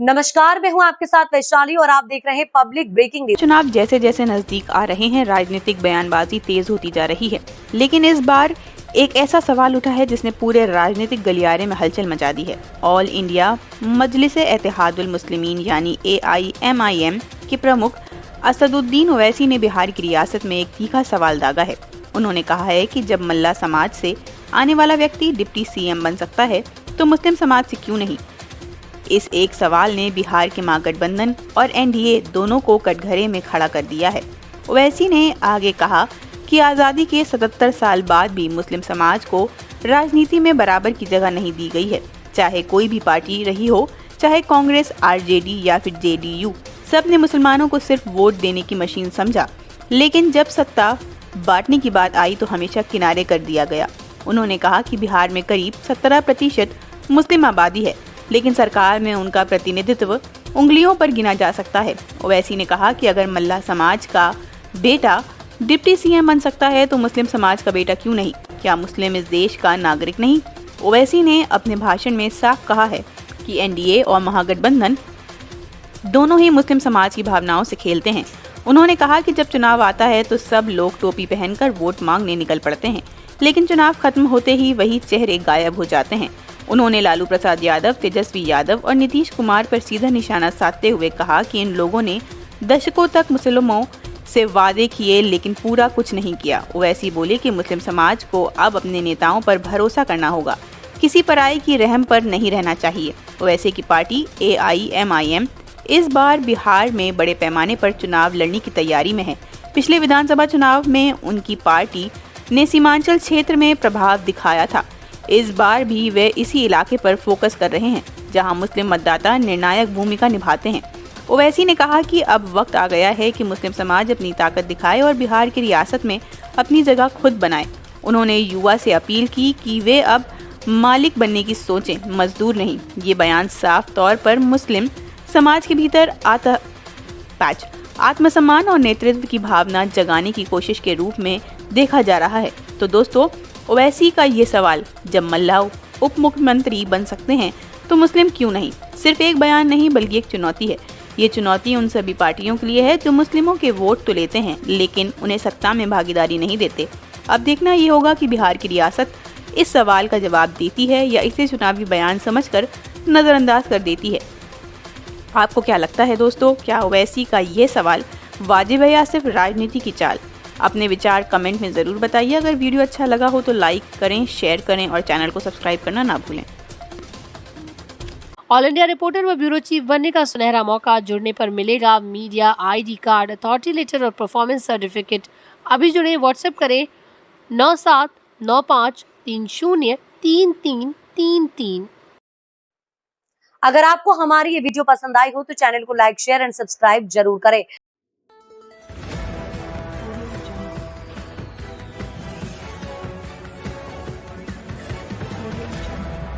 नमस्कार, मैं हूं आपके साथ वैशाली और आप देख रहे हैं पब्लिक ब्रेकिंग न्यूज। चुनाव जैसे जैसे नजदीक आ रहे हैं, राजनीतिक बयानबाजी तेज होती जा रही है। लेकिन इस बार एक ऐसा सवाल उठा है जिसने पूरे राजनीतिक गलियारे में हलचल मचा दी है। ऑल इंडिया मजलिस-ए-इत्तेहादुल मुस्लिमीन यानी AIMIM के प्रमुख असदुद्दीन ओवैसी ने बिहार की रियासत में एक तीखा सवाल दागा है। उन्होंने कहा है कि जब मल्ला समाज से आने वाला व्यक्ति डिप्टी CM बन सकता है तो मुस्लिम समाज से क्यों नहीं। इस एक सवाल ने बिहार के महागठबंधन और NDA दोनों को कटघरे में खड़ा कर दिया है। ओवैसी ने आगे कहा कि आज़ादी के 77 साल बाद भी मुस्लिम समाज को राजनीति में बराबर की जगह नहीं दी गई है। चाहे कोई भी पार्टी रही हो, चाहे कांग्रेस, RJD या फिर JDU, सब ने मुसलमानों को सिर्फ वोट देने की मशीन समझा। लेकिन जब सत्ता बांटने की बात आई तो हमेशा किनारे कर दिया गया। उन्होंने कहा कि बिहार में करीब 17% मुस्लिम आबादी है, लेकिन सरकार में उनका प्रतिनिधित्व उंगलियों पर गिना जा सकता है। ओवैसी ने कहा कि अगर मल्ला समाज का बेटा डिप्टी CM बन सकता है तो मुस्लिम समाज का बेटा क्यों नहीं। क्या मुस्लिम इस देश का नागरिक नहीं। ओवैसी ने अपने भाषण में साफ कहा है कि NDA और महागठबंधन दोनों ही मुस्लिम समाज की भावनाओं से खेलते हैं। उन्होंने कहा कि जब चुनाव आता है तो सब लोग टोपी पहनकर वोट मांगने निकल पड़ते हैं, लेकिन चुनाव खत्म होते ही वही चेहरे गायब हो जाते हैं। उन्होंने लालू प्रसाद यादव, तेजस्वी यादव और नीतीश कुमार पर सीधा निशाना साधते हुए कहा कि इन लोगों ने दशकों तक मुस्लिमों से वादे किए लेकिन पूरा कुछ नहीं किया। ओवैसी बोले कि मुस्लिम समाज को अब अपने नेताओं पर भरोसा करना होगा, किसी पराई की रहम पर नहीं रहना चाहिए। ओवैसी की पार्टी AIMIM इस बार बिहार में बड़े पैमाने पर चुनाव लड़ने की तैयारी में है। पिछले विधानसभा चुनाव में उनकी पार्टी ने सीमांचल क्षेत्र में प्रभाव दिखाया था। इस बार भी वे इसी इलाके पर फोकस कर रहे हैं जहां मुस्लिम मतदाता निर्णायक भूमिका निभाते हैं। ओवैसी ने कहा कि अब वक्त आ गया है कि मुस्लिम समाज अपनी ताकत दिखाए और बिहार की रियासत में अपनी जगह खुद बनाए। उन्होंने युवा से अपील की कि वे अब मालिक बनने की सोचें, मजदूर नहीं। ये बयान साफ तौर पर मुस्लिम समाज के भीतर आत्मसम्मान और नेतृत्व की भावना जगाने की कोशिश के रूप में देखा जा रहा है। तो दोस्तों, ओवैसी का ये सवाल, जब मल्ला उप मुख्यमंत्री बन सकते हैं तो मुस्लिम क्यों नहीं, सिर्फ एक बयान नहीं बल्कि एक चुनौती है। ये चुनौती उन सभी पार्टियों के लिए है जो मुस्लिमों के वोट तो लेते हैं लेकिन उन्हें सत्ता में भागीदारी नहीं देते। अब देखना ये होगा कि बिहार की रियासत इस सवाल का जवाब देती है या इसे चुनावी बयान समझकर नजरअंदाज कर देती है। आपको क्या लगता है दोस्तों, क्या ओवैसी का ये सवाल वाजिब है या सिर्फ राजनीति की चाल? अपने विचार कमेंट में ज़रूर बताइए। अगर वीडियो अच्छा लगा हो तो लाइक करें, शेयर करें और चैनल को सब्सक्राइब करना ना भूलें। ऑल इंडिया रिपोर्टर व ब्यूरो चीफ बनने का सुनहरा मौका। जुड़ने पर मिलेगा media ID card, authority letter और परफॉर्मेंस सर्टिफिकेट। अभी जुड़े, व्हाट्सएप करें 9795303333। अगर आपको हमारी ये वीडियो पसंद आई हो तो चैनल को लाइक, शेयर एंड सब्सक्राइब जरूर करें।